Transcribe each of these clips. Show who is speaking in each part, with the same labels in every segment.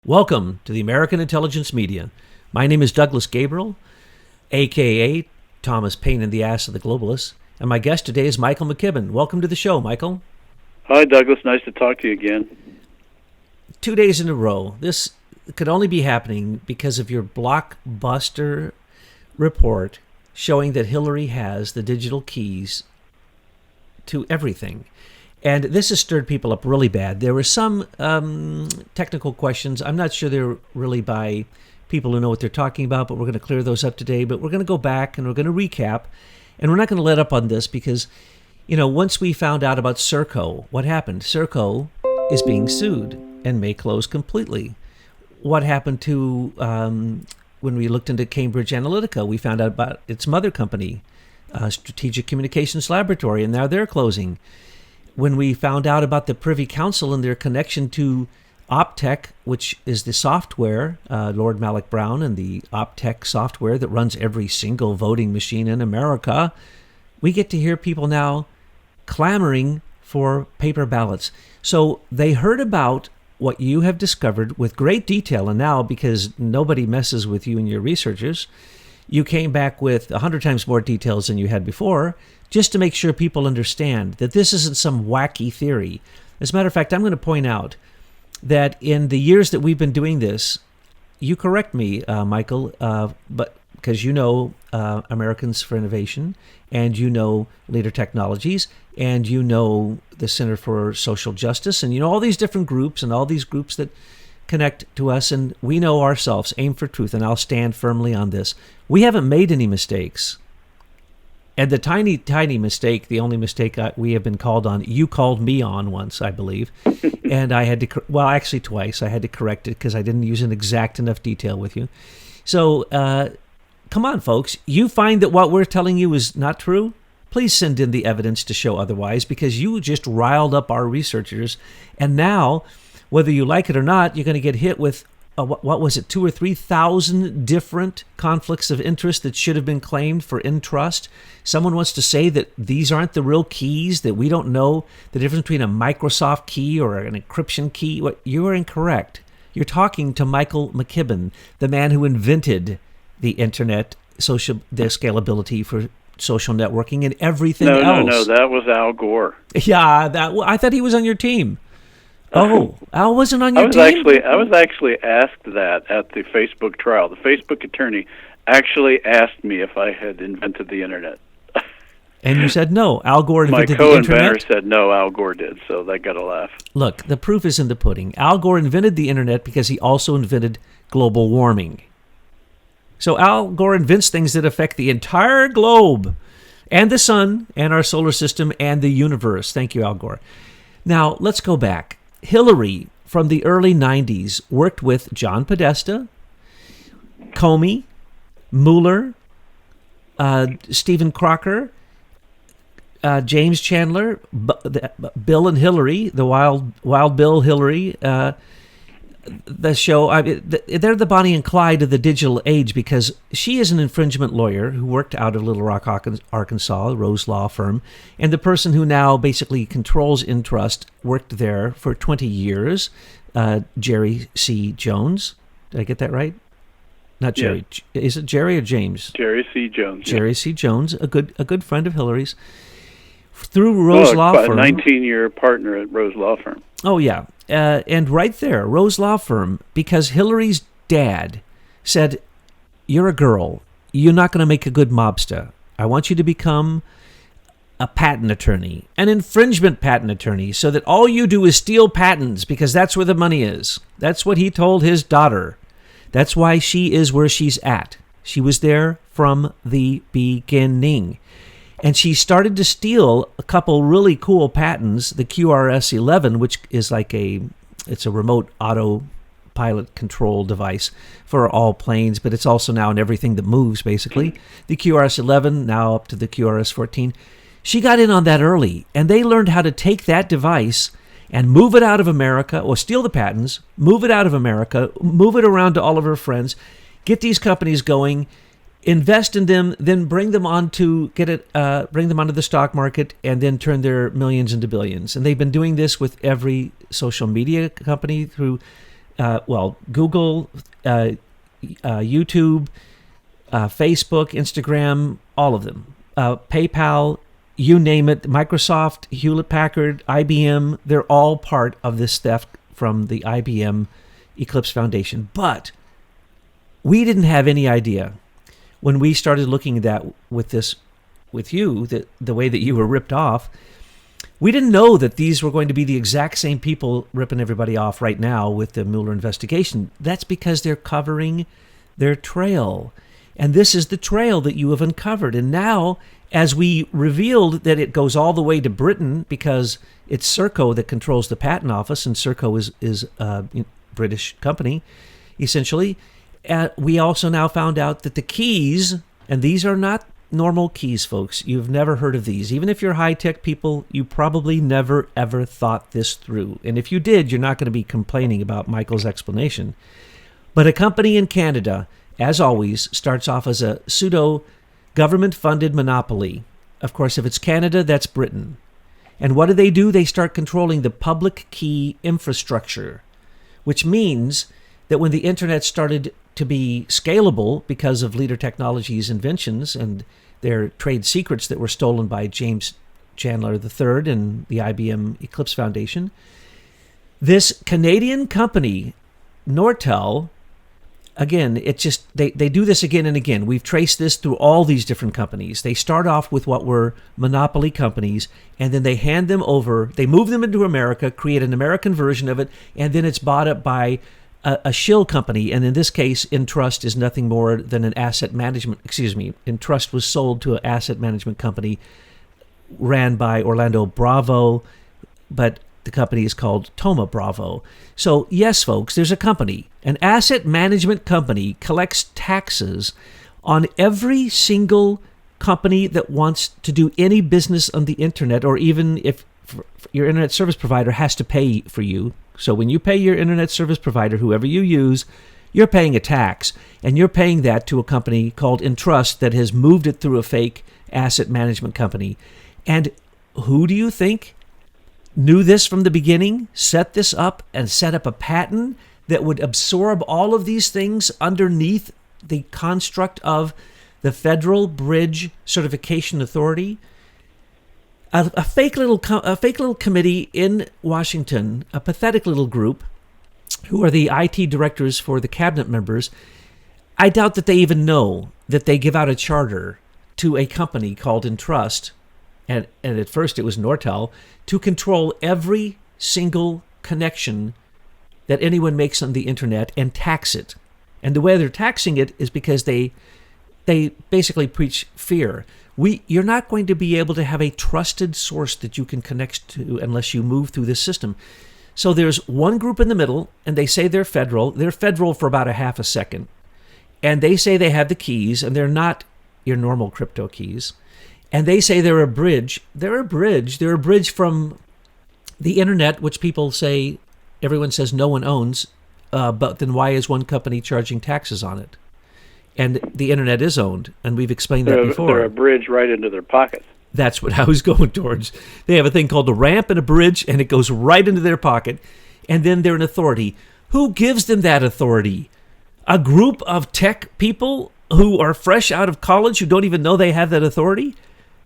Speaker 1: Welcome to the American Intelligence Media. My name is Douglas Gabriel, a.k.a. Thomas Paine in the Ass of the Globalists, and my guest today is Michael McKibben. Welcome to the show, Michael.
Speaker 2: Hi, Douglas. Nice to talk to you again.
Speaker 1: 2 days in a row. This could only be happening because of your blockbuster report showing that Hillary has the digital keys to everything. And this has stirred people up really bad. There were some technical questions. I'm not sure they're really by people who know what they're talking about, but we're going to clear those up today. But we're going to go back and we're going to recap. And we're not going to let up on this because, once we found out about Serco, what happened? Serco is being sued and may close completely. What happened to when we looked into Cambridge Analytica? We found out about its mother company, Strategic Communications Laboratory, and now they're closing. When we found out about the Privy Council and their connection to Optech, which is the software, Lord Malik Brown and the Optech software that runs every single voting machine in America, we get to hear people now clamoring for paper ballots. So they heard about what you have discovered with great detail, and now, because nobody messes with you and your researchers, you came back with 100 times more details than you had before, just to make sure people understand that this isn't some wacky theory. As a matter of fact, I'm going to point out that in the years that we've been doing this, you correct me, Michael, but because Americans for Innovation, and Leader Technologies, and the Center for Social Justice, and all these different groups and all these groups that connect to us, and we know ourselves, Aim for Truth, and I'll stand firmly on this. We haven't made any mistakes. And the tiny, tiny mistake, the only mistake we have been called on, you called me on once, I believe. And I had to, actually twice, I had to correct it because I didn't use an exact enough detail with you. So, come on, folks. You find that what we're telling you is not true? Please send in the evidence to show otherwise, because you just riled up our researchers. And now, whether you like it or not, you're going to get hit with, 2,000 or 3,000 different conflicts of interest that should have been claimed for Entrust. Someone wants to say that these aren't the real keys, that we don't know the difference between a Microsoft key or an encryption key. You are incorrect. You're talking to Michael McKibben, the man who invented the internet, the scalability for social networking and everything else.
Speaker 2: No, that was Al Gore.
Speaker 1: Yeah, I thought he was on your team. Oh, Al wasn't on your team?
Speaker 2: I was actually asked that at the Facebook trial. The Facebook attorney actually asked me if I had invented the internet.
Speaker 1: And you said no. Al Gore invented
Speaker 2: the internet?
Speaker 1: My
Speaker 2: co-inventor said no, Al Gore did, so that got a laugh.
Speaker 1: Look, the proof is in the pudding. Al Gore invented the internet because he also invented global warming. So Al Gore invents things that affect the entire globe and the sun and our solar system and the universe. Thank you, Al Gore. Now, let's go back. Hillary, from the early 90s, worked with John Podesta, Comey, Mueller, Stephen Crocker, James Chandler, Bill and Hillary, the Wild Bill Hillary, the show. They're the Bonnie and Clyde of the digital age, because she is an infringement lawyer who worked out of Little Rock, Arkansas, Rose Law Firm, and the person who now basically controls Entrust worked there for 20 years, Jerry C. Jones. Did I get that right? Not Jerry. Yeah. Is it Jerry or James?
Speaker 2: Jerry C. Jones.
Speaker 1: Jerry C. Jones, a good friend of Hillary's. Through Rose Law Firm.
Speaker 2: A 19-year partner at Rose Law Firm.
Speaker 1: Oh, yeah. And right there, Rose Law Firm, because Hillary's dad said, "You're a girl. You're not going to make a good mobster. I want you to become a patent attorney, an infringement patent attorney, so that all you do is steal patents, because that's where the money is." That's what he told his daughter. That's why she is where she's at. She was there from the beginning. And she started to steal a couple really cool patents, the QRS-11, which is it's a remote autopilot control device for all planes, but it's also now in everything that moves, basically. The QRS-11, now up to the QRS-14. She got in on that early, and they learned how to take that device and move it out of America, or steal the patents, move it out of America, move it around to all of her friends, get these companies going, invest in them, then bring them onto the stock market, and then turn their millions into billions. And they've been doing this with every social media company through Google, YouTube, Facebook, Instagram, all of them, PayPal, you name it, Microsoft, Hewlett Packard, IBM, they're all part of this theft from the IBM Eclipse Foundation. But we didn't have any idea when we started looking at that with you, that the way that you were ripped off. We didn't know that these were going to be the exact same people ripping everybody off right now with the Mueller investigation. That's because they're covering their trail. And this is the trail that you have uncovered. And now, as we revealed that it goes all the way to Britain, because it's Serco that controls the patent office, and Serco is a British company, essentially, we also now found out that the keys, and these are not normal keys, folks. You've never heard of these. Even if you're high-tech people, you probably never, ever thought this through. And if you did, you're not going to be complaining about Michael's explanation. But a company in Canada, as always, starts off as a pseudo-government-funded monopoly. Of course, if it's Canada, that's Britain. And what do? They start controlling the public key infrastructure, which means that when the internet started to be scalable because of Leader Technologies' inventions and their trade secrets that were stolen by James Chandler III and the IBM Eclipse Foundation, this Canadian company, Nortel, again, it just they do this again and again. We've traced this through all these different companies. They start off with what were monopoly companies, and then they hand them over. They move them into America, create an American version of it, and then it's bought up by a shill company. And in this case, Entrust is nothing more than an asset management. Entrust was sold to an asset management company ran by Orlando Bravo, but the company is called Thoma Bravo. So yes, folks, there's a company. An asset management company collects taxes on every single company that wants to do any business on the internet, or even if your internet service provider has to pay for you. So when you pay your internet service provider, whoever you use, you're paying a tax, and you're paying that to a company called Entrust that has moved it through a fake asset management company. And who do you think knew this from the beginning, set this up, and set up a patent that would absorb all of these things underneath the construct of the Federal Bridge Certification Authority? A fake little committee in Washington, a pathetic little group, who are the IT directors for the cabinet members. I doubt that they even know that they give out a charter to a company called Entrust, and at first it was Nortel, to control every single connection that anyone makes on the internet and tax it. And the way they're taxing it is because they basically preach fear. You're not going to be able to have a trusted source that you can connect to unless you move through this system. So there's one group in the middle, and they say they're federal. They're federal for about a half a second. And they say they have the keys, and they're not your normal crypto keys. And they say they're a bridge. They're a bridge from the internet, which people say, everyone says no one owns. But then why is one company charging taxes on it? And the internet is owned, and we've explained that before.
Speaker 2: They're a bridge right into their pockets.
Speaker 1: That's what I was going towards. They have a thing called a ramp and a bridge, and it goes right into their pocket. And then they're an authority. Who gives them that authority? A group of tech people who are fresh out of college who don't even know they have that authority?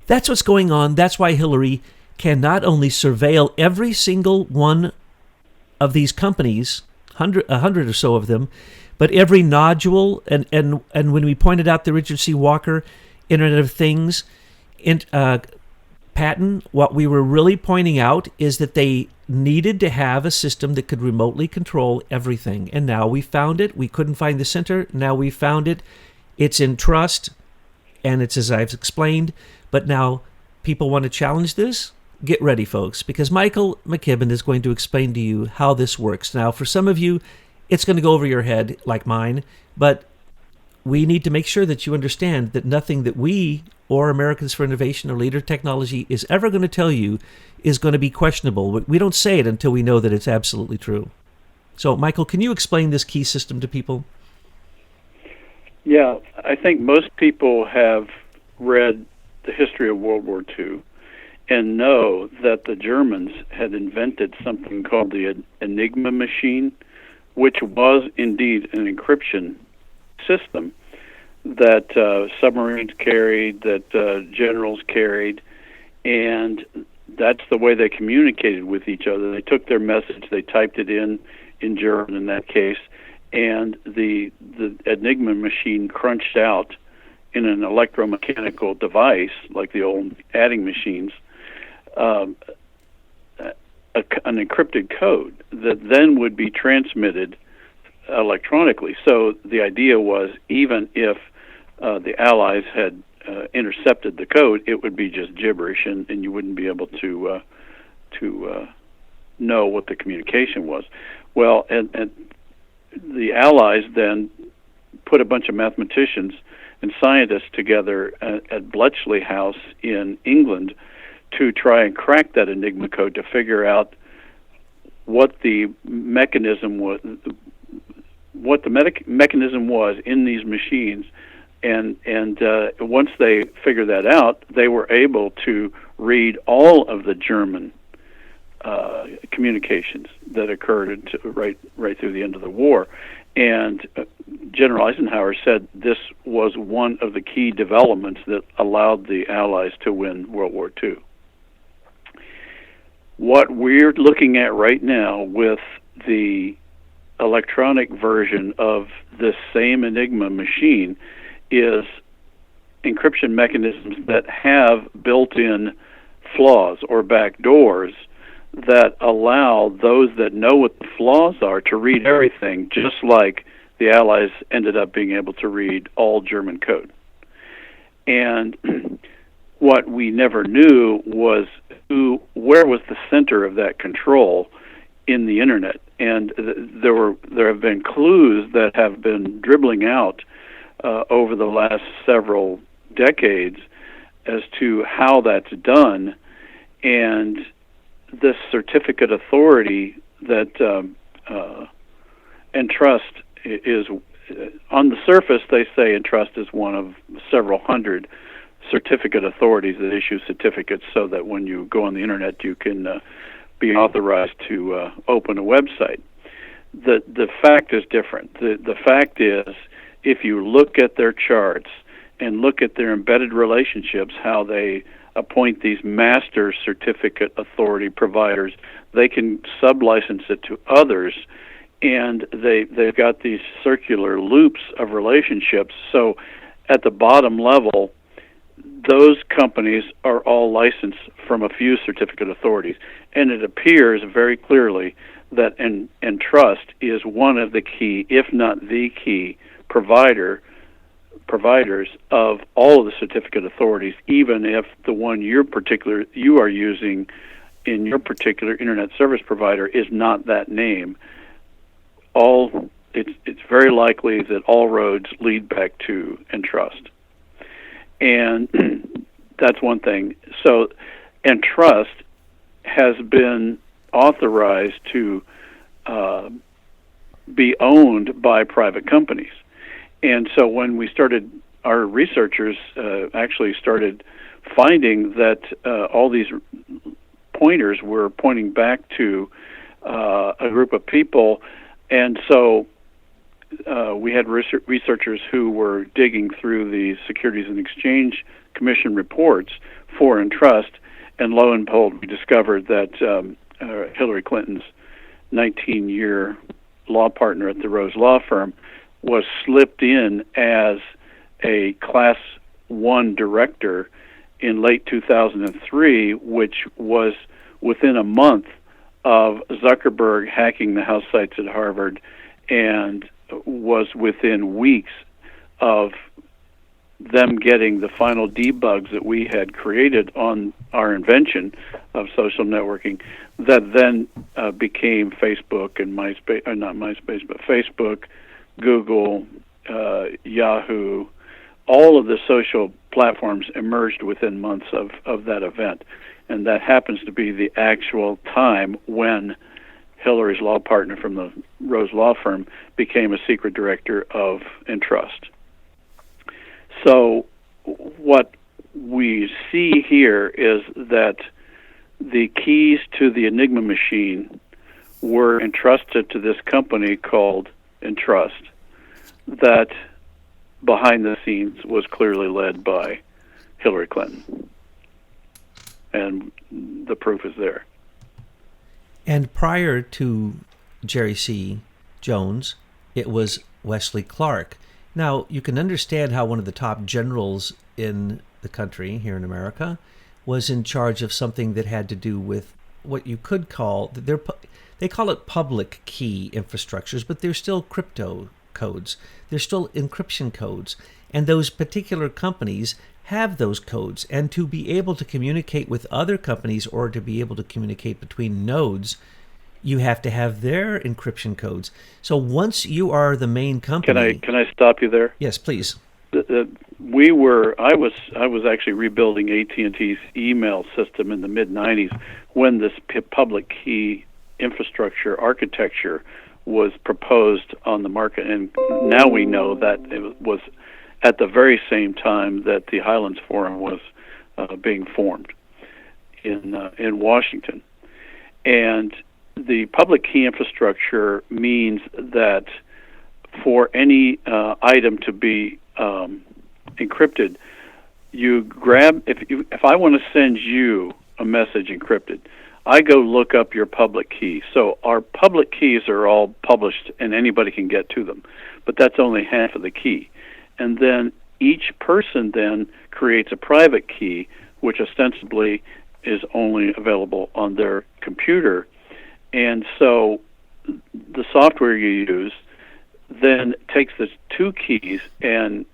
Speaker 1: That's what's going on. That's why Hillary can not only surveil every single one of these companies, 100 or so of them, but every nodule, and when we pointed out the Richard C. Walker Internet of Things patent, what we were really pointing out is that they needed to have a system that could remotely control everything. And now we found it. We couldn't find the center. Now we found it. It's Entrust, and it's as I've explained. But now people want to challenge this. Get ready, folks, because Michael McKibben is going to explain to you how this works. Now, for some of you, it's going to go over your head like mine, but we need to make sure that you understand that nothing that we or Americans for Innovation or Leader Technology is ever going to tell you is going to be questionable. We don't say it until we know that it's absolutely true. So, Michael, can you explain this key system to people?
Speaker 2: Yeah, I think most people have read the history of World War II and know that the Germans had invented something called the Enigma machine, which was indeed an encryption system that submarines carried, that generals carried, and that's the way they communicated with each other. They took their message, they typed it in German in that case, and the Enigma machine crunched out in an electromechanical device like the old adding machines an encrypted code that then would be transmitted electronically. So the idea was, even if the Allies had intercepted the code, it would be just gibberish, and you wouldn't be able to know what the communication was. Well, and the Allies then put a bunch of mathematicians and scientists together at Bletchley House in England to try and crack that Enigma code, to figure out what the mechanism was, mechanism was in these machines. And once they figured that out, they were able to read all of the German communications that occurred right through the end of the war. And General Eisenhower said this was one of the key developments that allowed the Allies to win World War II. What we're looking at right now with the electronic version of this same Enigma machine is encryption mechanisms that have built-in flaws or backdoors that allow those that know what the flaws are to read everything, just like the Allies ended up being able to read all German code. And what we never knew was where was the center of that control in the internet. And there have been clues that have been dribbling out over the last several decades as to how that's done. And this certificate authority that Entrust is, on the surface they say Entrust is one of several hundred certificate authorities that issue certificates so that when you go on the internet you can be authorized to open a website. The fact is different. The fact is, if you look at their charts and look at their embedded relationships, how they appoint these master certificate authority providers, they can sublicense it to others, and they've got these circular loops of relationships. So at the bottom level, those companies are all licensed from a few certificate authorities, and it appears very clearly that Entrust is one of the key, if not the key, providers of all of the certificate authorities, even if the one you are using in your particular internet service provider is not that name. It's very likely that all roads lead back to Entrust. And that's one thing. So Entrust has been authorized to be owned by private companies. And so when we started, our researchers actually started finding that all these pointers were pointing back to a group of people. And so we had researchers who were digging through the Securities and Exchange Commission reports for Entrust, and lo and behold, we discovered that Hillary Clinton's 19-year law partner at the Rose Law Firm was slipped in as a Class 1 director in late 2003, which was within a month of Zuckerberg hacking the house sites at Harvard, and was within weeks of them getting the final debugs that we had created on our invention of social networking, that then became Facebook and MySpace, not MySpace, but Facebook, Google, Yahoo. All of the social platforms emerged within months of that event. And that happens to be the actual time when Hillary's law partner from the Rose Law Firm became a secret director of Entrust. So what we see here is that the keys to the Enigma machine were entrusted to this company called Entrust, that behind the scenes was clearly led by Hillary Clinton. And the proof is there.
Speaker 1: And prior to Jerry C. Jones, it was Wesley Clark. Now, you can understand how one of the top generals in the country, here in America, was in charge of something that had to do with what you could call, they call it public key infrastructures, but they're still crypto codes. They're still encryption codes. And those particular companies have those codes. And to be able to communicate with other companies or to be able to communicate between nodes, you have to have their encryption codes. So once you are the main company...
Speaker 2: Can I stop you there?
Speaker 1: Yes, please.
Speaker 2: I was actually rebuilding AT&T's email system in the mid-90s when this public key infrastructure architecture was proposed on the market, and now we know that it was at the very same time that the Highlands Forum was being formed in Washington. And the public key infrastructure means that for any item to be encrypted, you grab, if I want to send you a message encrypted, I go look up your public key. So our public keys are all published and anybody can get to them, but that's only half of the key. And then each person then creates a private key, which ostensibly is only available on their computer. And so the software you use then takes the two keys and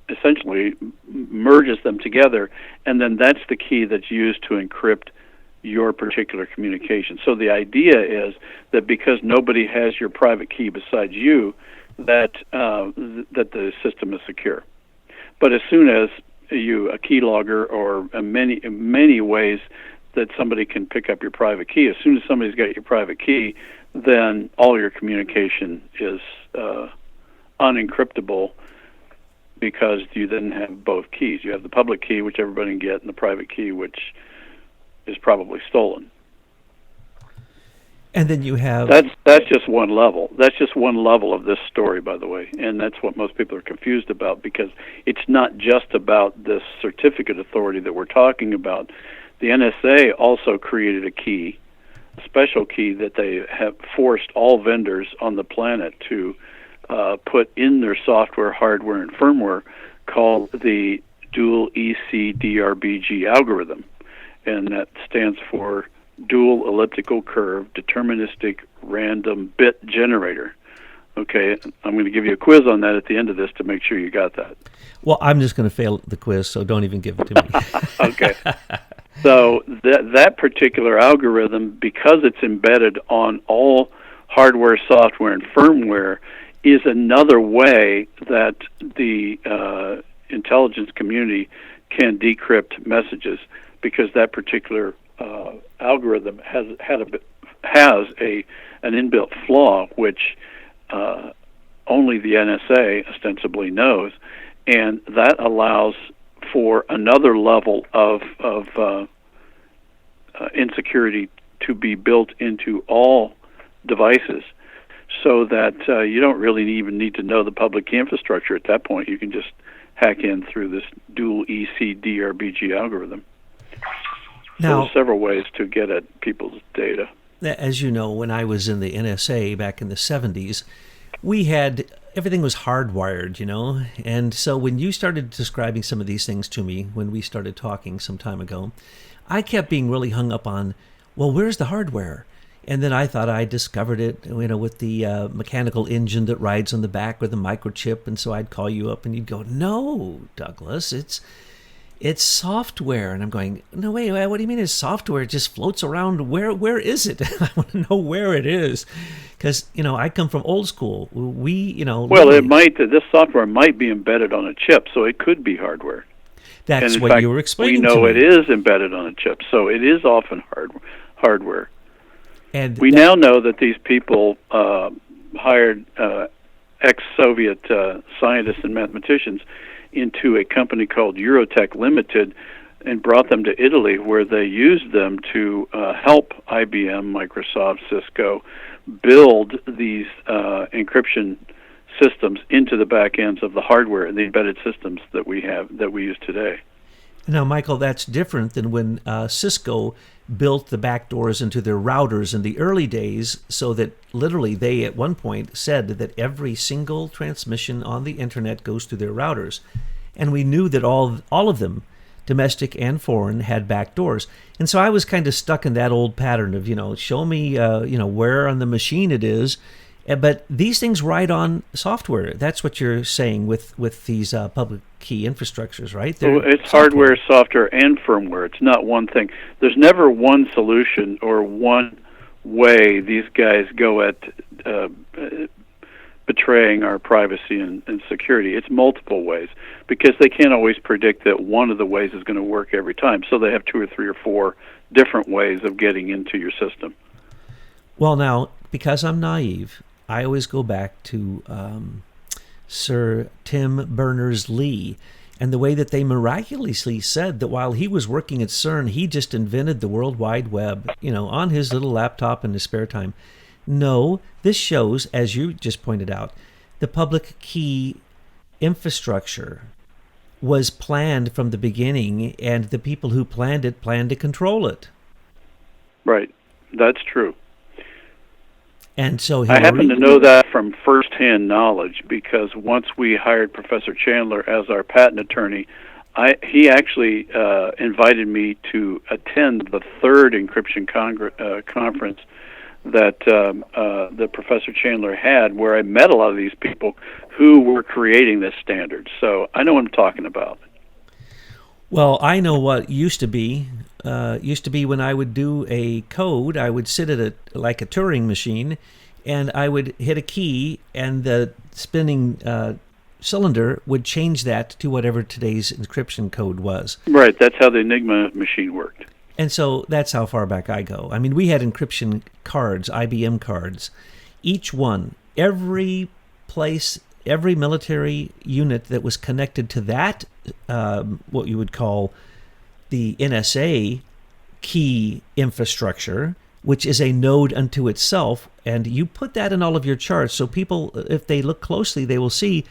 Speaker 2: essentially merges them together, and then that's the key that's used to encrypt your particular communication. So the idea is that because nobody has your private key besides you, that that the system is secure. But as soon as a keylogger or many ways that somebody can pick up your private key, as soon as somebody's got your private key, then all your communication is unencryptable, because you then have both keys. You have the public key, which everybody can get, and the private key, which is probably stolen.
Speaker 1: And then you have...
Speaker 2: That's just one level. That's just one level of this story, by the way. And that's what most people are confused about, because it's not just about this certificate authority that we're talking about. The NSA also created a key, a special key that they have forced all vendors on the planet to put in their software, hardware, and firmware, called the dual ECDRBG algorithm. And that stands for Dual Elliptical Curve Deterministic Random Bit Generator. Okay, I'm going to give you a quiz on that at the end of this to make sure you got that.
Speaker 1: Well, I'm just going to fail the quiz, so don't even give it to me.
Speaker 2: Okay. So that particular algorithm, because it's embedded on all hardware, software, and firmware, is another way that the intelligence community can decrypt messages, because that particular algorithm has an inbuilt flaw which only the NSA ostensibly knows, and that allows for another level of insecurity to be built into all devices, so that you don't really even need to know the public key infrastructure at that point. You can just hack in through this dual ECDRBG algorithm. So
Speaker 1: Now,
Speaker 2: there's several ways to get at people's data.
Speaker 1: As you know, when I was in the NSA back in the 70s, everything was hardwired, And so when you started describing some of these things to me, when we started talking some time ago, I kept being really hung up on, well, where's the hardware? And then I thought I discovered it, with the mechanical engine that rides on the back with a microchip. And so I'd call you up and you'd go, no, Douglas, it's software. And I'm going, no, wait, what do you mean it's software? It just floats around. Where is it? I want to know where it is. Because, I come from old school. Well,
Speaker 2: this software might be embedded on a chip, so it could be hardware.
Speaker 1: That's what you were explaining to me.
Speaker 2: We know it is embedded on a chip, so it is often hardware.
Speaker 1: And
Speaker 2: we now know that these people hired ex-Soviet scientists and mathematicians into a company called Eurotech Limited, and brought them to Italy, where they used them to help IBM, Microsoft, Cisco build these encryption systems into the back ends of the hardware and the embedded systems that we use today.
Speaker 1: Now, Michael, that's different than when Cisco built the backdoors into their routers in the early days, so that literally they at one point said that every single transmission on the internet goes through their routers. And we knew that all of them, domestic and foreign, had backdoors. And so I was kind of stuck in that old pattern of, show me, where on the machine it is. But these things ride on software. That's what you're saying with these public key infrastructures, right?
Speaker 2: It's hardware, software, and firmware. It's not one thing. There's never one solution or one way these guys go at betraying our privacy and security. It's multiple ways, because they can't always predict that one of the ways is going to work every time. So they have 2 or 3 or 4 different ways of getting into your system.
Speaker 1: Well, now, because I'm naive, I always go back to Sir Tim Berners-Lee and the way that they miraculously said that while he was working at CERN, he just invented the World Wide Web, on his little laptop in his spare time. No, this shows, as you just pointed out, the public key infrastructure was planned from the beginning, and the people who planned it planned to control it.
Speaker 2: Right. That's true.
Speaker 1: And so
Speaker 2: I happen to know that from firsthand knowledge, because once we hired Professor Chandler as our patent attorney, he actually invited me to attend the 3rd encryption conference that Professor Chandler had, where I met a lot of these people who were creating this standard. So I know what I'm talking about.
Speaker 1: Well, I know what used to be. When I would do a code, I would sit at like a Turing machine, and I would hit a key, and the spinning cylinder would change that to whatever today's encryption code was.
Speaker 2: Right, that's how the Enigma machine worked.
Speaker 1: And so that's how far back I go. I mean, we had encryption cards, IBM cards. Each one, every place, every military unit that was connected to that, what you would call the NSA key infrastructure, which is a node unto itself, and you put that in all of your charts, so people, if they look closely, they will see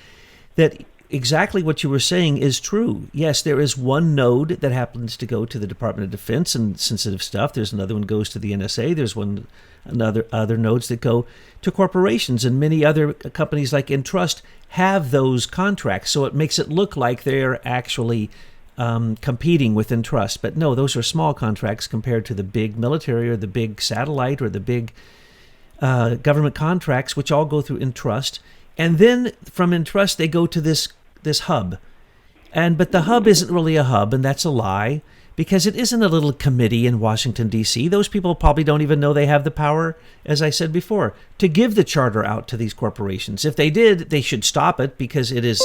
Speaker 1: that exactly what you were saying is true. Yes, there is one node that happens to go to the Department of Defense and sensitive stuff. There's another one goes to the NSA. There's other nodes that go to corporations, and many other companies like Entrust have those contracts. So it makes it look like they're actually competing with Entrust. But no, those are small contracts compared to the big military or the big satellite or the big government contracts, which all go through Entrust. And then from Entrust, they go to this hub. But the hub isn't really a hub, and that's a lie, because it isn't a little committee in Washington, D.C. Those people probably don't even know they have the power, as I said before, to give the charter out to these corporations. If they did, they should stop it, because it's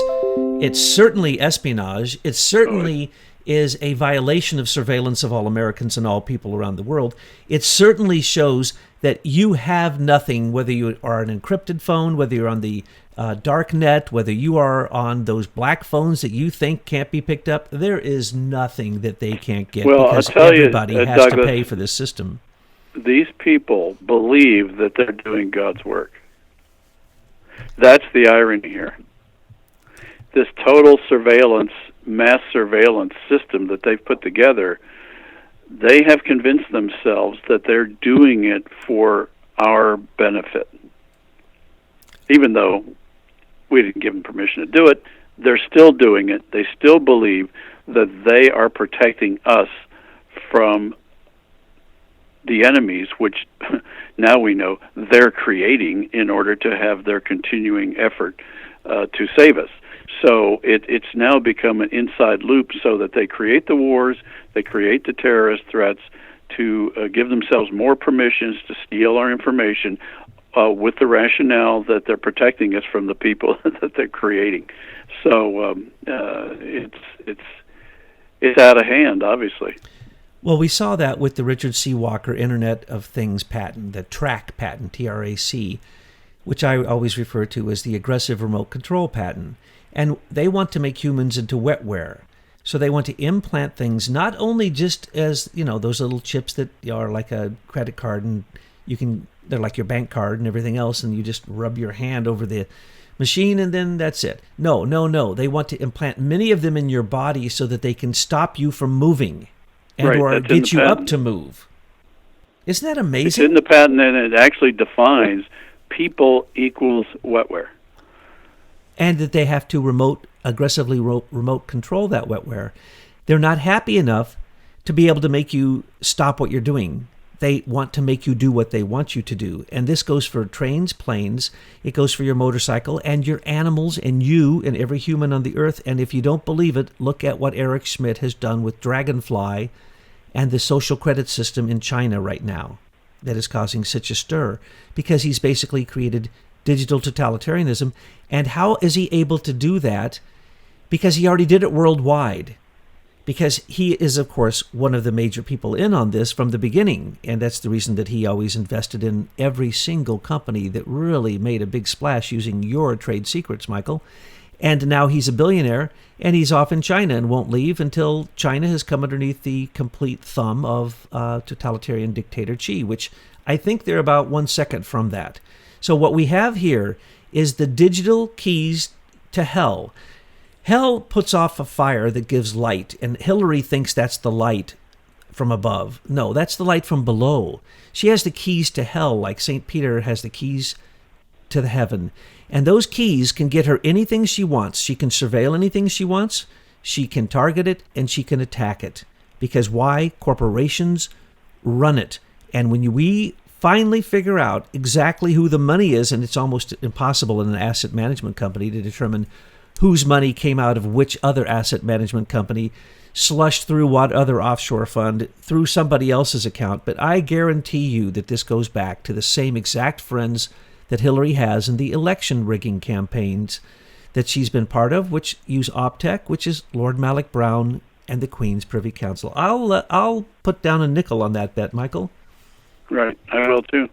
Speaker 1: certainly espionage. It certainly is a violation of surveillance of all Americans and all people around the world. It certainly shows that you have nothing, whether you are an encrypted phone, whether you're on the dark net, whether you are on those black phones that you think can't be picked up. There is nothing that they can't get, because everybody has to pay for this system.
Speaker 2: These people believe that they're doing God's work. That's the irony here. This total surveillance, mass surveillance system that they've put together, they have convinced themselves that they're doing it for our benefit. Even though we didn't give them permission to do it, they're still doing it. They still believe that they are protecting us from the enemies, which now we know they're creating in order to have their continuing effort to save us. So it's now become an inside loop, so that they create the wars, they create the terrorist threats to give themselves more permissions to steal our information, with the rationale that they're protecting us from the people that they're creating. So it's out of hand, obviously.
Speaker 1: Well, we saw that with the Richard C. Walker Internet of Things patent, the TRAC patent, TRAC, which I always refer to as the aggressive remote control patent. And they want to make humans into wetware. So they want to implant things not only just as, those little chips that are like a credit card and they're like your bank card and everything else, and you just rub your hand over the machine and then that's it. No. They want to implant many of them in your body so that they can stop you from moving or get you up to move. Isn't that amazing?
Speaker 2: It's in the patent, and it actually defines people equals wetware.
Speaker 1: And that they have to aggressively remote control that wetware. They're not happy enough to be able to make you stop what you're doing. They want to make you do what they want you to do. And this goes for trains, planes, it goes for your motorcycle and your animals and you and every human on the earth. And if you don't believe it, look at what Eric Schmidt has done with Dragonfly and the social credit system in China right now that is causing such a stir, because he's basically created digital totalitarianism. And how is he able to do that? Because he already did it worldwide. Because he is, of course, one of the major people in on this from the beginning. And that's the reason that he always invested in every single company that really made a big splash using your trade secrets, Michael. And now he's a billionaire, and he's off in China and won't leave until China has come underneath the complete thumb of totalitarian dictator Xi, which I think they're about 1 second from that. So what we have here is the digital keys to hell. Hell puts off a fire that gives light, and Hillary thinks that's the light from above. No, that's the light from below. She has the keys to hell, like St. Peter has the keys to the heaven. And those keys can get her anything she wants. She can surveil anything she wants, she can target it, and she can attack it. Because why? Corporations run it. And when we finally figure out exactly who the money is, and it's almost impossible in an asset management company to determine whose money came out of which other asset management company, slushed through what other offshore fund, through somebody else's account. But I guarantee you that this goes back to the same exact friends that Hillary has in the election rigging campaigns that she's been part of, which use Optech, which is Lord Malik Brown and the Queen's Privy Council. I'll put down a nickel on that bet, Michael.
Speaker 2: Right, I will too.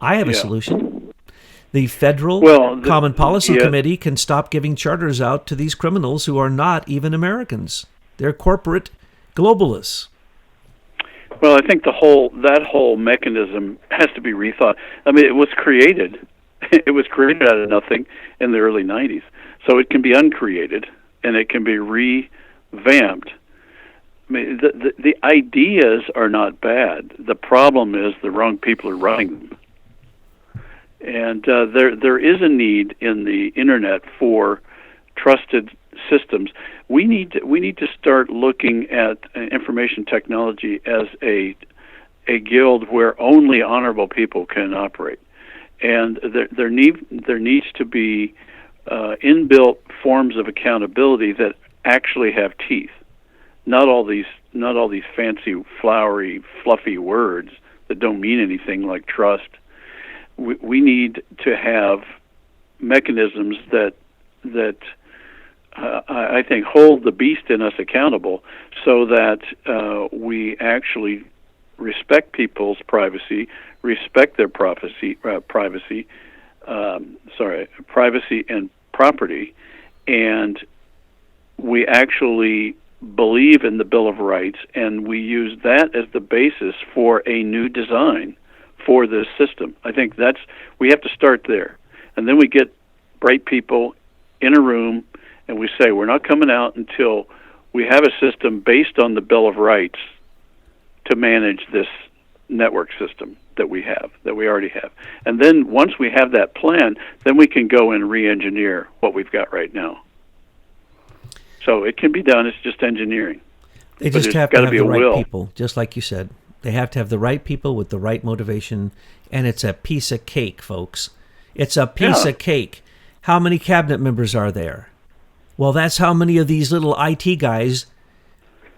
Speaker 1: I have a solution. The Federal Common Policy Committee can stop giving charters out to these criminals who are not even Americans. They're corporate globalists.
Speaker 2: Well, I think that whole mechanism has to be rethought. I mean, it was created out of nothing in the early 90s. So it can be uncreated, and it can be revamped. I mean, the ideas are not bad. The problem is the wrong people are running them. And there is a need in the internet for trusted systems. We need to start looking at information technology as a guild where only honorable people can operate, and there needs to be inbuilt forms of accountability that actually have teeth. Not all these fancy, flowery, fluffy words that don't mean anything like trust. We need to have mechanisms that I think hold the beast in us accountable, so that we actually respect people's privacy, respect their privacy and property, and we actually believe in the Bill of Rights, and we use that as the basis for a new design for this system. I think we have to start there, and then we get bright people in a room, and we say we're not coming out until we have a system based on the Bill of Rights to manage this network system that we already have. And then once we have that plan, then we can go and re-engineer what we've got right now. So it can be done. It's just engineering.
Speaker 1: They just have to have the right people, just like you said. They have to have the right people with the right motivation, and it's a piece of cake, folks. It's a piece of cake. How many cabinet members are there? Well, that's how many of these little IT guys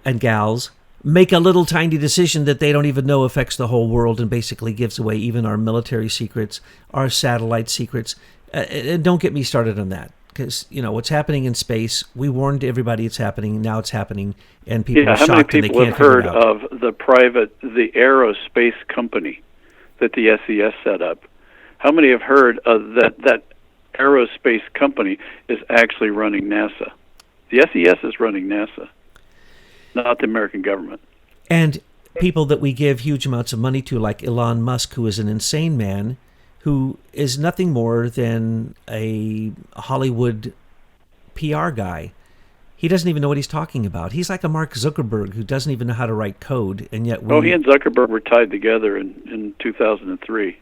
Speaker 1: and gals make a little tiny decision that they don't even know affects the whole world and basically gives away even our military secrets, our satellite secrets. Don't get me started on that, because what's happening in space, we warned everybody it's happening, now it's happening, and people are shocked and they can't figure it out.
Speaker 2: How many people have heard of the aerospace company that the SES set up? How many have heard of that aerospace company is actually running NASA? The SES is running NASA, not the American government.
Speaker 1: And people that we give huge amounts of money to, like Elon Musk, who is an insane man, who is nothing more than a Hollywood PR guy. He doesn't even know what he's talking about. He's like a Mark Zuckerberg who doesn't even know how to write code, and yet
Speaker 2: he and Zuckerberg were tied together in 2003.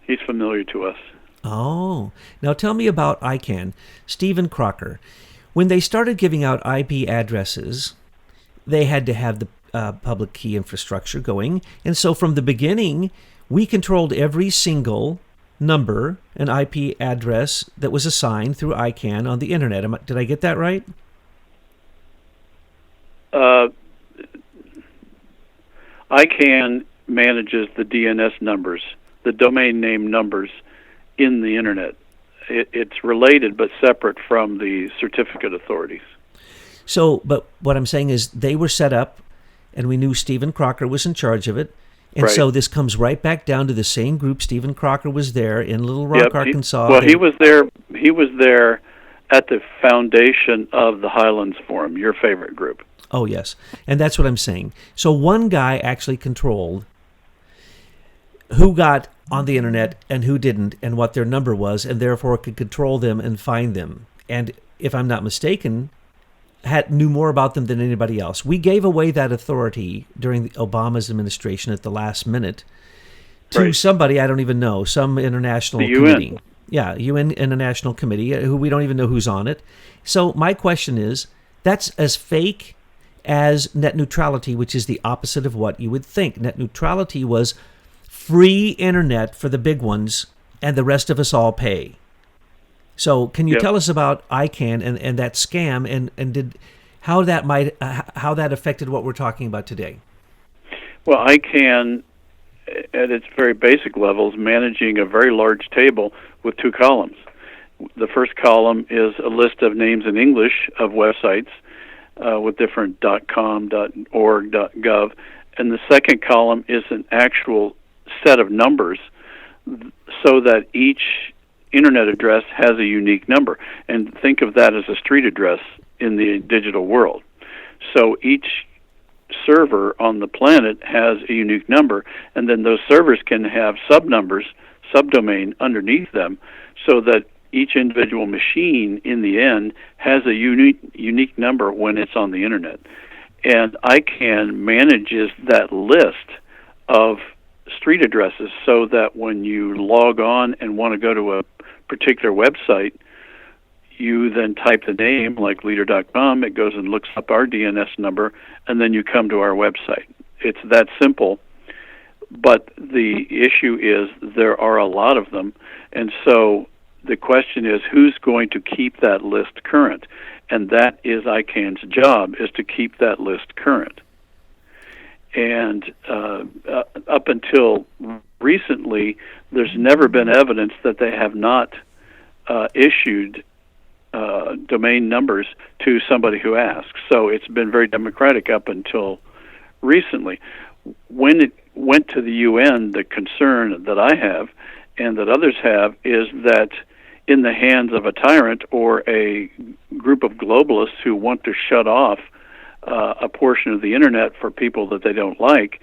Speaker 2: He's familiar to us.
Speaker 1: Oh. Now tell me about ICANN. Stephen Crocker. When they started giving out IP addresses, they had to have the public key infrastructure going. And so from the beginning, we controlled every single number and IP address that was assigned through ICANN on the internet. Did I get that right?
Speaker 2: ICANN manages the DNS numbers, the domain name numbers in the internet. It's related but separate from the certificate authorities.
Speaker 1: So, but what I'm saying is they were set up, and we knew Stephen Crocker was in charge of it. And
Speaker 2: right.
Speaker 1: So this comes right back down to the same group. Stephen Crocker was there in Little Rock, Arkansas.
Speaker 2: He was there. He was there at the foundation of the Highlands Forum, your favorite group.
Speaker 1: Oh, yes. And that's what I'm saying. So one guy actually controlled who got on the internet and who didn't and what their number was, and therefore could control them and find them. And if I'm not mistaken, knew more about them than anybody else. We gave away that authority during Obama's administration at the last minute to somebody I don't even know, some international committee.
Speaker 2: UN.
Speaker 1: Yeah, UN International Committee, who we don't even know who's on it. So my question is, that's as fake as net neutrality, which is the opposite of what you would think. Net neutrality was free internet for the big ones, and the rest of us all pay. So can you tell us about ICANN and that scam, and how that affected what we're talking about today?
Speaker 2: Well, ICANN, at its very basic levels, managing a very large table with two columns. The first column is a list of names in English of websites with different .com, .org, .gov, and the second column is an actual set of numbers so that each internet address has a unique number. And think of that as a street address in the digital world. So each server on the planet has a unique number, and then those servers can have subnumbers, subdomain underneath them, so that each individual machine in the end has a unique number when it's on the internet. And ICANN manages that list of street addresses so that when you log on and want to go to a particular website, you then type the name, like leader.com, it goes and looks up our DNS number, and then you come to our website. It's that simple. But the issue is there are a lot of them, and so the question is who's going to keep that list current? And that is ICANN's job, is to keep that list current. And up until recently, there's never been evidence that they have not issued domain numbers to somebody who asks. So it's been very democratic up until recently. When it went to the UN, the concern that I have and that others have is that in the hands of a tyrant or a group of globalists who want to shut off a portion of the internet for people that they don't like,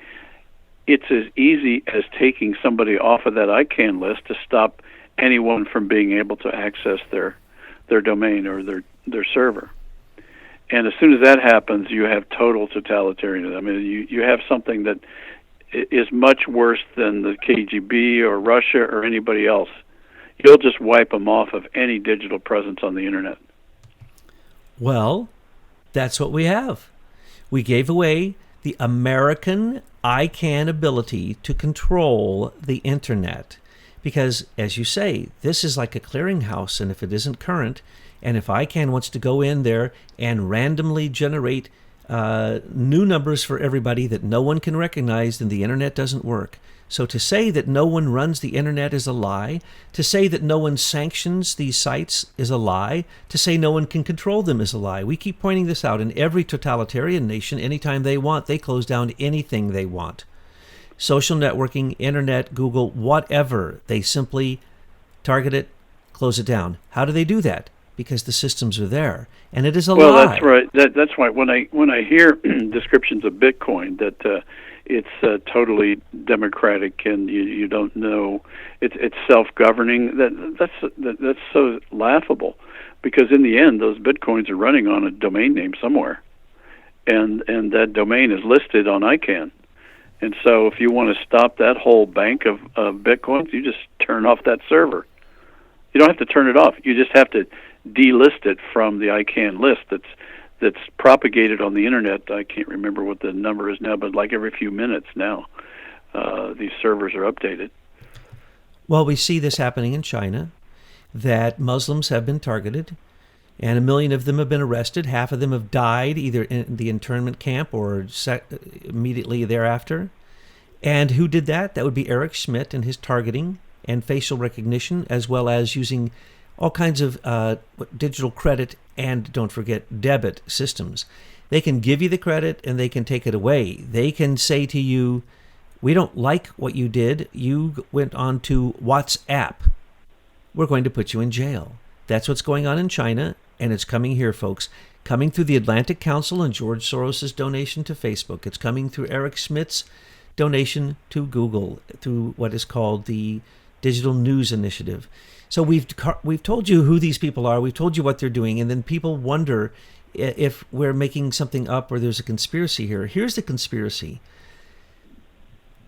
Speaker 2: it's as easy as taking somebody off of that ICANN list to stop anyone from being able to access their domain or their server. And as soon as that happens, you have total totalitarianism. I mean, you have something that is much worse than the KGB or Russia or anybody else. You'll just wipe them off of any digital presence on the internet.
Speaker 1: Well, that's what we have. We gave away the American ICANN ability to control the internet. Because, as you say, this is like a clearinghouse, and if it isn't current, and if ICANN wants to go in there and randomly generate new numbers for everybody that no one can recognize, then the internet doesn't work. So to say that no one runs the internet is a lie. To say that no one sanctions these sites is a lie. To say no one can control them is a lie. We keep pointing this out. In every totalitarian nation, anytime they want, they close down anything they want. Social networking, internet, Google, whatever. They simply target it, close it down. How do they do that? because the systems are there, and it is a
Speaker 2: Well,
Speaker 1: lie.
Speaker 2: that's right. That's why when I hear descriptions of Bitcoin that it's totally democratic and you don't know it's self-governing, that's so laughable, because in the end those Bitcoins are running on a domain name somewhere, and that domain is listed on ICANN. And so if you want to stop that whole bank of Bitcoins, you just turn off that server. You don't have to turn it off. You just have to delist it from the ICANN list that's propagated on the internet. I can't remember what the number is now, but like every few minutes now, these servers are updated.
Speaker 1: Well, we see this happening in China, that Muslims have been targeted, and 1 million of them have been arrested. Half of them have died either in the internment camp or immediately thereafter. And who did that? That would be Eric Schmidt and his targeting and facial recognition, as well as using all kinds of digital credit and, don't forget, debit systems. They can give you the credit and they can take it away. They can say to you, we don't like what you did. You went on to WhatsApp. We're going to put you in jail. That's what's going on in China, and it's coming here, folks. Coming through the Atlantic Council and George Soros' donation to Facebook. It's coming through Eric Schmidt's donation to Google, through what is called the Digital News Initiative. So we've told you who these people are. We've told you what they're doing, and then people wonder if we're making something up or there's a conspiracy here. Here's the conspiracy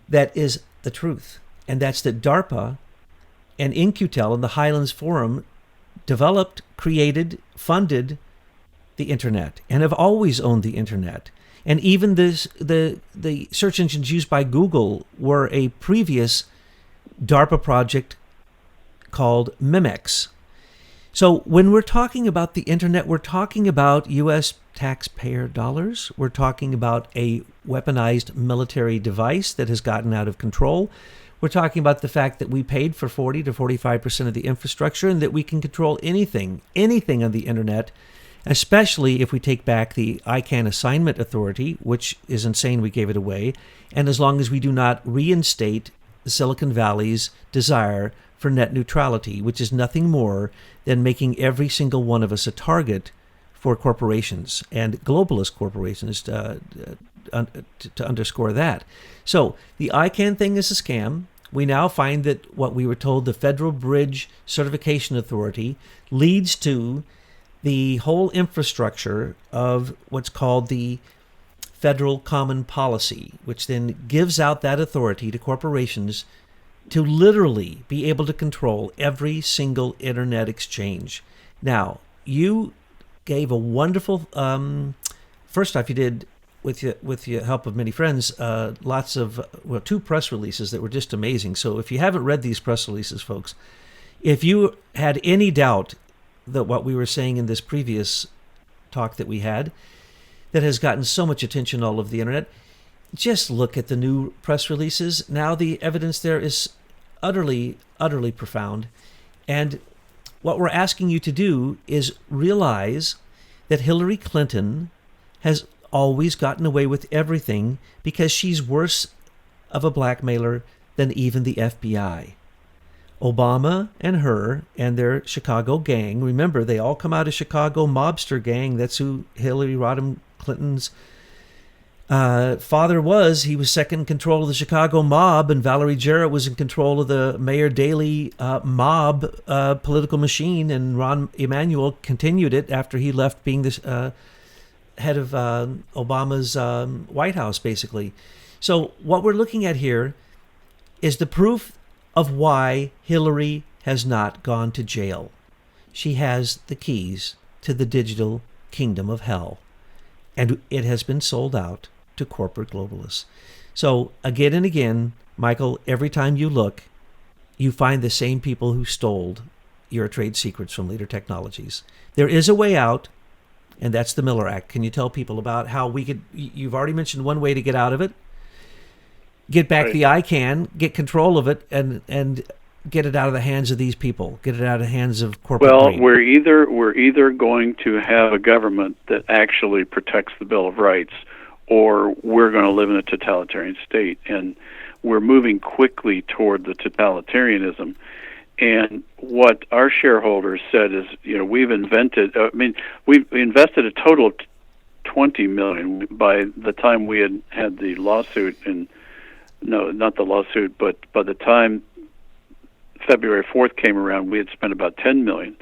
Speaker 1: that is the truth, and that's that DARPA and In-Q-Tel and the Highlands Forum developed, created, funded the internet, and have always owned the internet. And even the search engines used by Google were a previous DARPA project called Memex. So when we're talking about the internet, we're talking about U.S. taxpayer dollars. We're talking about a weaponized military device that has gotten out of control. We're talking about the fact that we paid for 40 to 45% of the infrastructure and that we can control anything on the internet, especially if we take back the ICANN Assignment Authority, which is insane we gave it away, and as long as we do not reinstate Silicon Valley's desire for net neutrality, which is nothing more than making every single one of us a target for corporations and globalist corporations to underscore that. So the ICANN thing is a scam. We now find that what we were told the Federal Bridge Certification Authority leads to the whole infrastructure of what's called the Federal Common Policy, which then gives out that authority to corporations to literally be able to control every single internet exchange. Now, you gave a wonderful, first off, you did, with the help of many friends, two press releases that were just amazing. So if you haven't read these press releases, folks, if you had any doubt that what we were saying in this previous talk that we had, that has gotten so much attention all over the internet, just look at the new press releases. Now the evidence there is utterly, utterly profound. And what we're asking you to do is realize that Hillary Clinton has always gotten away with everything because she's worse of a blackmailer than even the FBI. Obama and her and their Chicago gang, remember, they all come out of Chicago mobster gang. That's who Hillary Rodham Clinton's father was. He was second in control of the Chicago mob, and Valerie Jarrett was in control of the Mayor Daley mob political machine, and Rahm Emanuel continued it after he left being the head of Obama's White House, basically. So what we're looking at here is the proof of why Hillary has not gone to jail. She has the keys to the digital kingdom of hell, and it has been sold out to corporate globalists. So again and again, Michael, every time you look, you find the same people who stole your trade secrets from Leader Technologies. There is a way out, and that's the Miller Act. Can you tell people about how we could, you've already mentioned one way to get out of it, get back
Speaker 2: Right.
Speaker 1: the ICANN, get control of it, and get it out of the hands of these people, get it out of the hands of corporate
Speaker 2: Well,
Speaker 1: greed.
Speaker 2: we're either going to have a government that actually protects the Bill of Rights, or we're going to live in a totalitarian state, and we're moving quickly toward the totalitarianism. And what our shareholders said is, we've invested a total of $20 million by the time we had the lawsuit, and no, not the lawsuit, but by the time February 4th came around, we had spent about $10 million.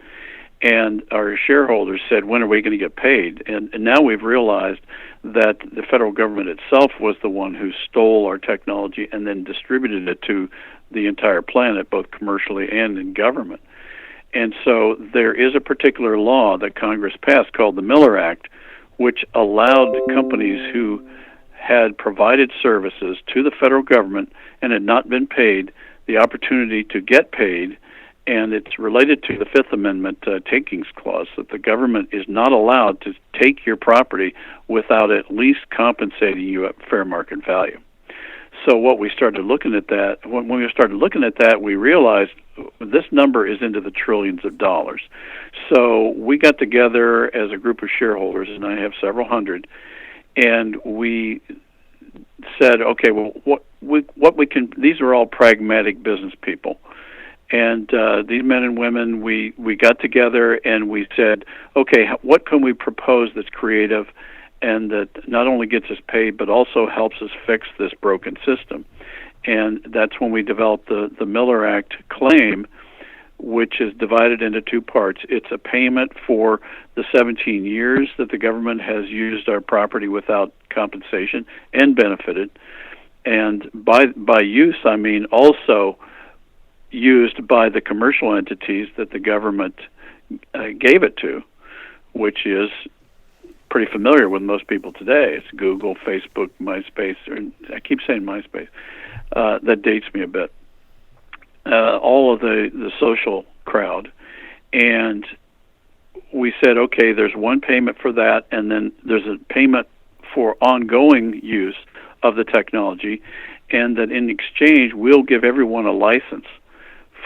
Speaker 2: And our shareholders said, when are we going to get paid? And now we've realized that the federal government itself was the one who stole our technology and then distributed it to the entire planet, both commercially and in government. And so there is a particular law that Congress passed called the Miller Act, which allowed companies who had provided services to the federal government and had not been paid the opportunity to get paid. And it's related to the Fifth Amendment takings clause, that the government is not allowed to take your property without at least compensating you at fair market value. So what we started looking at that, when we started looking at that, we realized this number is into the trillions of dollars. So we got together as a group of shareholders, and I have several hundred, and we said, okay, well, what we can, these are all pragmatic business people. And these men and women, we got together and we said, okay, what can we propose that's creative and that not only gets us paid but also helps us fix this broken system? And that's when we developed the Miller Act claim, which is divided into two parts. It's a payment for the 17 years that the government has used our property without compensation and benefited. And by use, I mean also used by the commercial entities that the government gave it to, which is pretty familiar with most people today. It's Google, Facebook, MySpace, or I keep saying MySpace. That dates me a bit. All of the social crowd. And we said, okay, there's one payment for that, and then there's a payment for ongoing use of the technology, and that in exchange, we'll give everyone a license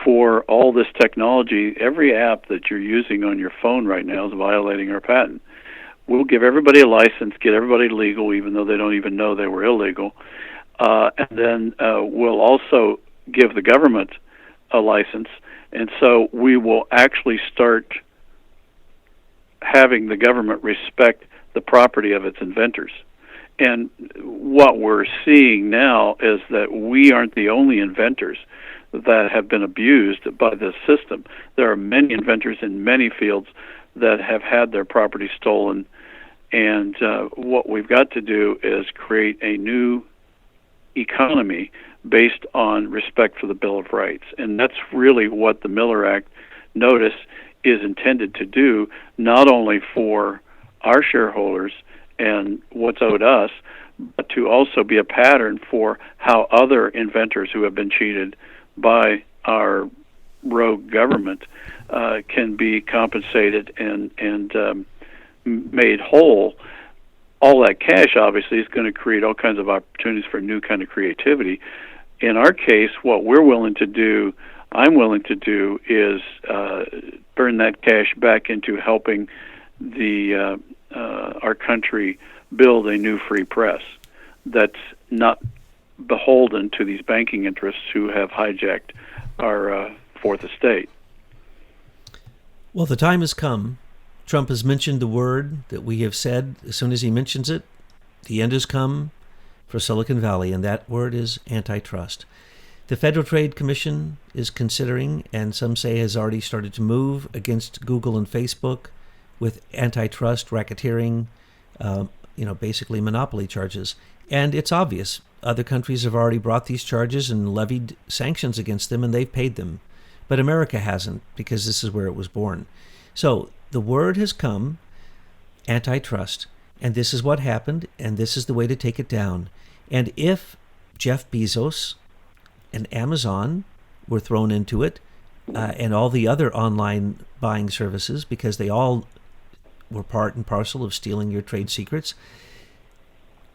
Speaker 2: for all this technology. Every app that you're using on your phone right now is violating our patent. We'll give everybody a license, get everybody legal, even though they don't even know they were illegal. And then we'll also give the government a license. And so we will actually start having the government respect the property of its inventors. And what we're seeing now is that we aren't the only inventors that have been abused by this system. There are many inventors in many fields that have had their property stolen, and what we've got to do is create a new economy based on respect for the Bill of Rights. And that's really what the Miller Act notice is intended to do, not only for our shareholders and what's owed us, but to also be a pattern for how other inventors who have been cheated by our rogue government can be compensated and made whole. All that cash obviously is going to create all kinds of opportunities for new kind of creativity. In our case, what we're willing to do, I'm willing to do, is turn that cash back into helping our country build a new free press that's not beholden to these banking interests who have hijacked our fourth estate.
Speaker 1: Well, the time has come. Trump has mentioned the word that we have said. As soon as he mentions it, the end has come for Silicon Valley, and that word is antitrust. The Federal Trade Commission is considering, and some say has already started to move against Google and Facebook with antitrust, racketeering, basically monopoly charges. And it's obvious. Other countries have already brought these charges and levied sanctions against them, and they've paid them. But America hasn't, because this is where it was born. So the word has come, antitrust, and this is what happened, and this is the way to take it down. And if Jeff Bezos and Amazon were thrown into it, and all the other online buying services, because they all were part and parcel of stealing your trade secrets,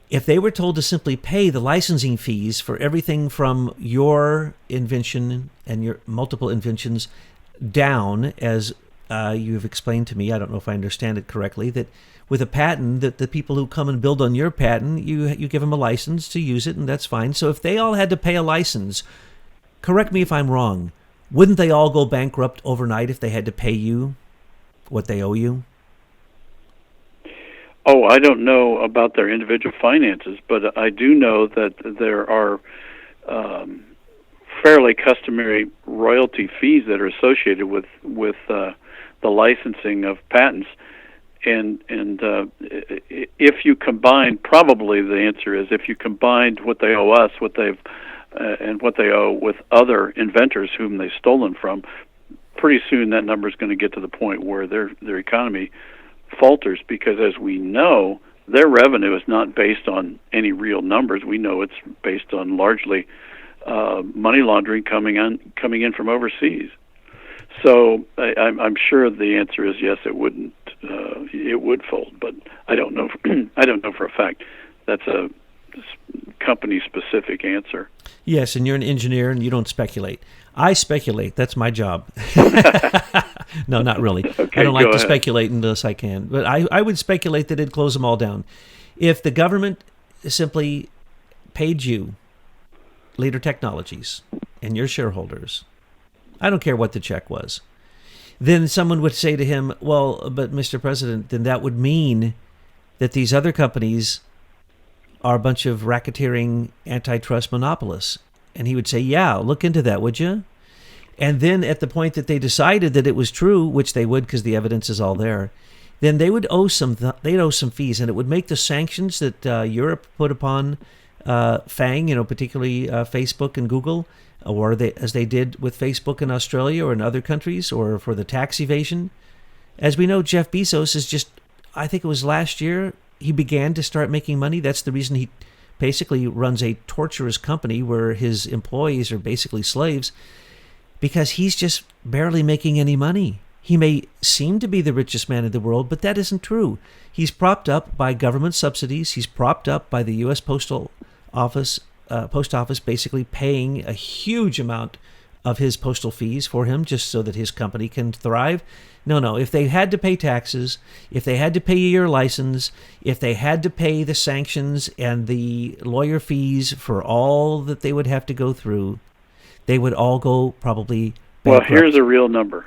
Speaker 1: if they were told to simply pay the licensing fees for everything from your invention and your multiple inventions down, as you've explained to me, I don't know if I understand it correctly, that with a patent, that the people who come and build on your patent, you give them a license to use it, and that's fine. So if they all had to pay a license, correct me if I'm wrong, Wouldn't they all go bankrupt overnight if they had to pay you what they owe you?
Speaker 2: Oh, I don't know about their individual finances, but I do know that there are fairly customary royalty fees that are associated with the licensing of patents. And if you combine, probably the answer is if you combined what they owe us, and what they owe with other inventors whom they've stolen from, pretty soon that number is going to get to the point where their economy falters, because as we know, their revenue is not based on any real numbers. We know it's based on largely money laundering coming in from overseas. So I'm sure the answer is yes. It wouldn't. It would fold, but I don't know. I don't know for a fact. That's a company-specific answer.
Speaker 1: Yes, and you're an engineer and you don't speculate. I speculate. That's my job. No, not really.
Speaker 2: Okay,
Speaker 1: I don't like to
Speaker 2: ahead.
Speaker 1: speculate unless I can. But I would speculate that it'd close them all down. If the government simply paid you, Leader Technologies, and your shareholders, I don't care what the check was, then someone would say to him, well, but Mr. President, then that would mean that these other companies are a bunch of racketeering antitrust monopolists. And he would say, yeah, look into that, would you? And then at the point that they decided that it was true, which they would because the evidence is all there, then they would owe they'd owe some fees, and it would make the sanctions that Europe put upon FANG, particularly Facebook and Google, or as they did with Facebook in Australia or in other countries, or for the tax evasion. As we know, Jeff Bezos is just, I think it was last year, he began to start making money. That's the reason he basically runs a torturous company where his employees are basically slaves, because he's just barely making any money. He may seem to be the richest man in the world, but that isn't true. He's propped up by government subsidies. He's propped up by the U.S. Post Office basically paying a huge amount of his postal fees for him just so that his company can thrive. No, if they had to pay taxes, if they had to pay your license, if they had to pay the sanctions and the lawyer fees for all that they would have to go through, they would all go probably bankrupt.
Speaker 2: Well, here's a real number.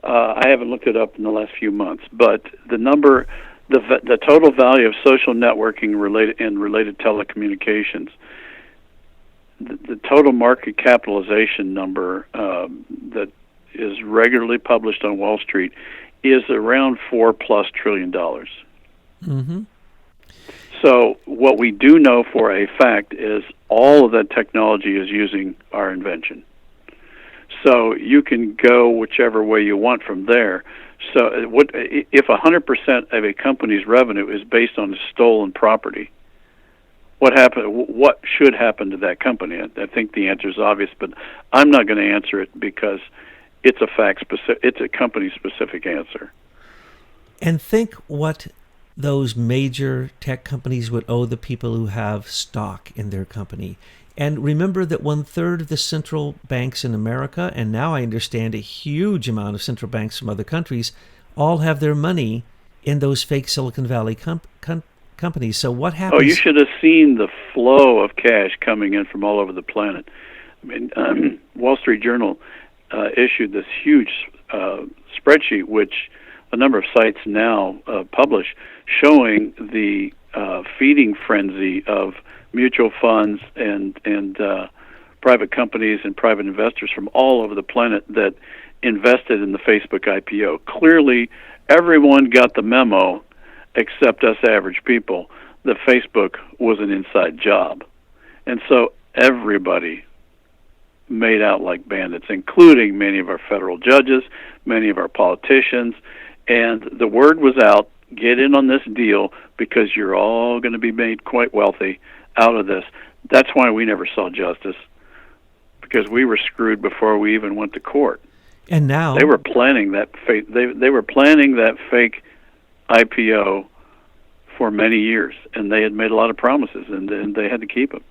Speaker 2: I haven't looked it up in the last few months, but the number, the total value of social networking related telecommunications, the total market capitalization number that is regularly published on Wall Street is around $4+ trillion.
Speaker 1: Mm-hmm.
Speaker 2: So what we do know for a fact is all of that technology is using our invention. So you can go whichever way you want from there. So if 100% of a company's revenue is based on stolen property, what should happen to that company? I think the answer is obvious, but I'm not going to answer it because it's it's a company specific answer.
Speaker 1: And think what those major tech companies would owe the people who have stock in their company. And remember that 1/3 of the central banks in America, and now I understand a huge amount of central banks from other countries, all have their money in those fake Silicon Valley companies. So what happens?
Speaker 2: Oh, you should have seen the flow of cash coming in from all over the planet. I mean, Wall Street Journal issued this huge spreadsheet, which a number of sites now publish, showing the feeding frenzy of mutual funds and private companies and private investors from all over the planet that invested in the Facebook IPO. Clearly, everyone got the memo except us average people that Facebook was an inside job. And so everybody made out like bandits, including many of our federal judges, many of our politicians, and the word was out, get in on this deal because you're all going to be made quite wealthy out of this. That's why we never saw justice, because we were screwed before we even went to court.
Speaker 1: And now
Speaker 2: they were planning that fake. They were planning that fake IPO for many years, and they had made a lot of promises, and they had to keep them.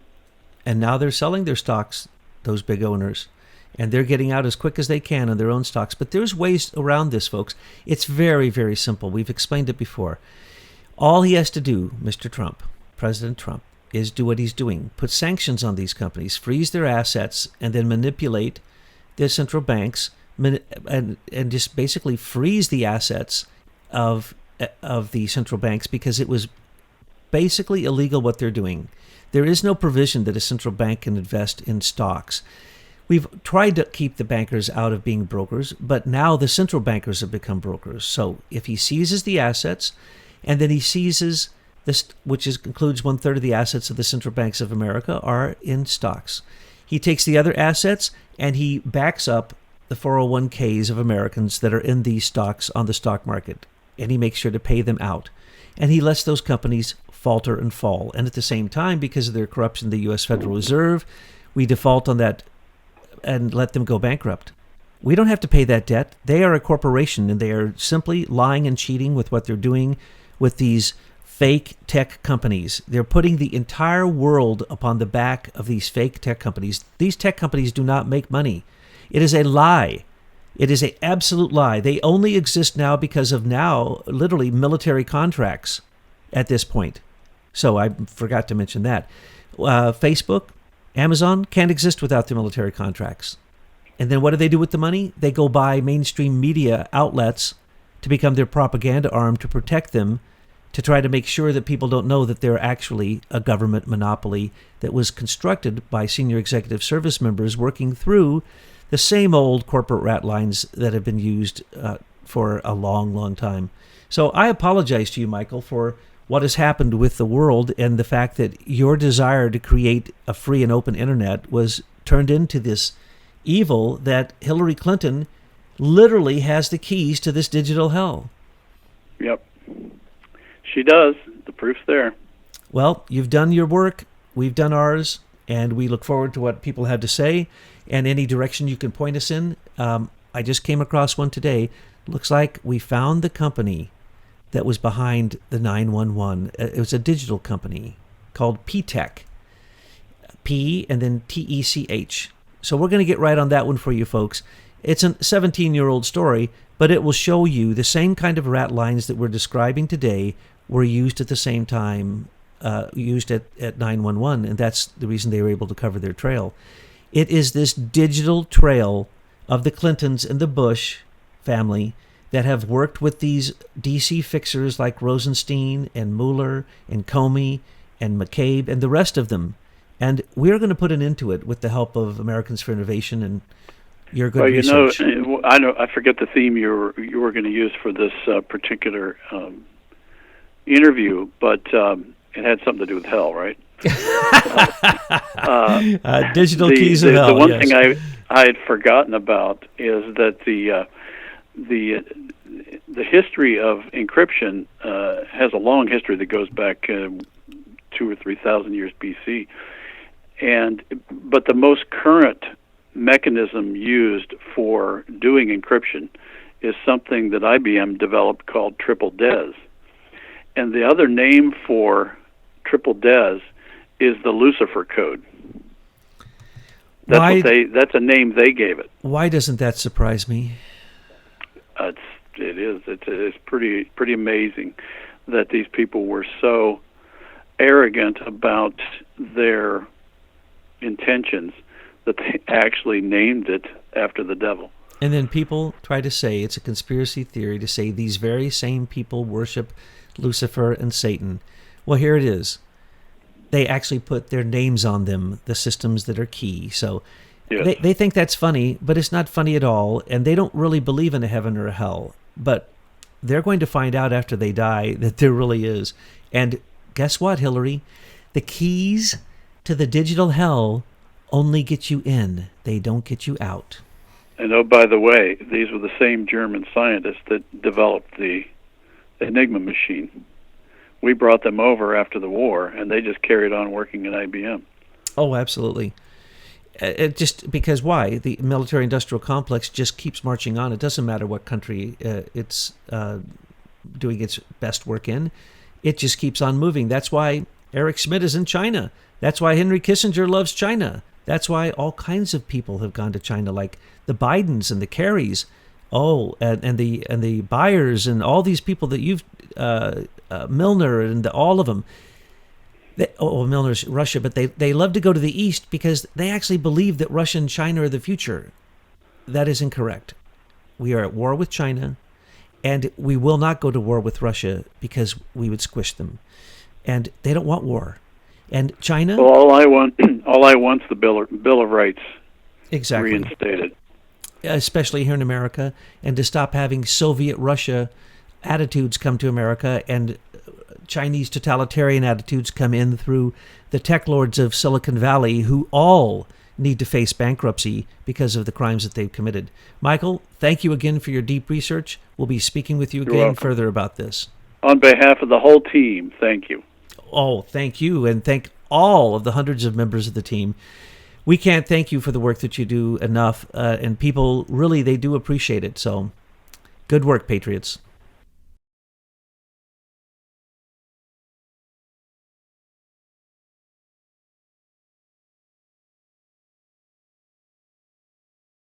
Speaker 1: And now they're selling their stocks, those big owners, and they're getting out as quick as they can on their own stocks. But there's ways around this, folks. It's very, very simple. We've explained it before. All he has to do, Mr. Trump, President Trump, is do what he's doing. Put sanctions on these companies, freeze their assets, and then manipulate the central banks and just basically freeze the assets of the central banks, because it was basically illegal what they're doing. There is no provision that a central bank can invest in stocks. We've tried to keep the bankers out of being brokers, but now the central bankers have become brokers. So if he seizes the assets, and then he seizes this, which includes 1/3 of the assets of the central banks of America are in stocks. He takes the other assets and he backs up the 401ks of Americans that are in these stocks on the stock market, and he makes sure to pay them out. And he lets those companies falter and fall. And at the same time, because of their corruption, the U.S. Federal Reserve, we default on that and let them go bankrupt. We don't have to pay that debt. They are a corporation, and they are simply lying and cheating with what they're doing with these fake tech companies. They're putting the entire world upon the back of these fake tech companies. These tech companies do not make money. It is a lie. It is an absolute lie. They only exist now because of literally military contracts at this point. So I forgot to mention that. Facebook, Amazon can't exist without the military contracts. And then what do they do with the money? They go buy mainstream media outlets to become their propaganda arm to protect them, to try to make sure that people don't know that they're actually a government monopoly that was constructed by senior executive service members working through the same old corporate rat lines that have been used for a long, long time. So I apologize to you, Michael, for what has happened with the world, and the fact that your desire to create a free and open internet was turned into this evil that Hillary Clinton literally has the keys to this digital hell.
Speaker 2: Yep. She does. The proof's there.
Speaker 1: Well, you've done your work. We've done ours. And we look forward to what people have to say and any direction you can point us in. I just came across one today. Looks like we found the company that was behind the 911. It was a digital company called P-Tech. P and then T-E-C-H. So we're going to get right on that one for you folks. It's a 17-year-old story, but it will show you the same kind of rat lines that we're describing today were used at the same time, used at 911, and that's the reason they were able to cover their trail. It is this digital trail of the Clintons and the Bush family that have worked with these DC fixers like Rosenstein and Mueller and Comey and McCabe and the rest of them. And we're going to put an end to it with the help of Americans for Innovation and your good research.
Speaker 2: I forget the theme you were going to use for this particular interview, but it had something to do with hell, right?
Speaker 1: Digital keys of hell.
Speaker 2: The one thing I had forgotten about is that the history of encryption has a long history that goes back 2,000 or 3,000 years BC, but the most current mechanism used for doing encryption is something that IBM developed called triple DES, and the other name for triple DES is the Lucifer code. That's a name they gave it.
Speaker 1: Why doesn't that surprise me?
Speaker 2: It's pretty amazing that these people were so arrogant about their intentions that they actually named it after the devil.
Speaker 1: And then people try to say it's a conspiracy theory to say these very same people worship Lucifer and Satan. Well, here it is. They actually put their names on them, the systems that are key. So yes. They think that's funny, but it's not funny at all, and they don't really believe in a heaven or a hell. But they're going to find out after they die that there really is. And guess what, Hillary? The keys to the digital hell only get you in. They don't get you out.
Speaker 2: And oh, by the way, these were the same German scientists that developed the Enigma machine. We brought them over after the war, and they just carried on working at IBM.
Speaker 1: Oh, absolutely. It just because why? The military-industrial complex just keeps marching on. It doesn't matter what country it's doing its best work in. It just keeps on moving. That's why Eric Schmidt is in China. That's why Henry Kissinger loves China. That's why all kinds of people have gone to China, like the Bidens and the Kerrys. Oh, and the Byers and all these people that you've Milner and all of them. Milner's Russia, but they love to go to the East because they actually believe that Russia and China are the future. That is incorrect. We are at war with China, and we will not go to war with Russia because we would squish them. And they don't want war. And China...
Speaker 2: Well, all I want's the Bill of Rights
Speaker 1: exactly
Speaker 2: reinstated.
Speaker 1: Especially here in America, and to stop having Soviet Russia attitudes come to America and Chinese totalitarian attitudes come in through the tech lords of Silicon Valley, who all need to face bankruptcy because of the crimes that they've committed. Michael, thank you again for your deep research. We'll be speaking with you again further about this.
Speaker 2: On behalf of the whole team, thank you.
Speaker 1: Oh, thank you, and thank all of the hundreds of members of the team. We can't thank you for the work that you do enough, and people really, they do appreciate it. So good work, Patriots.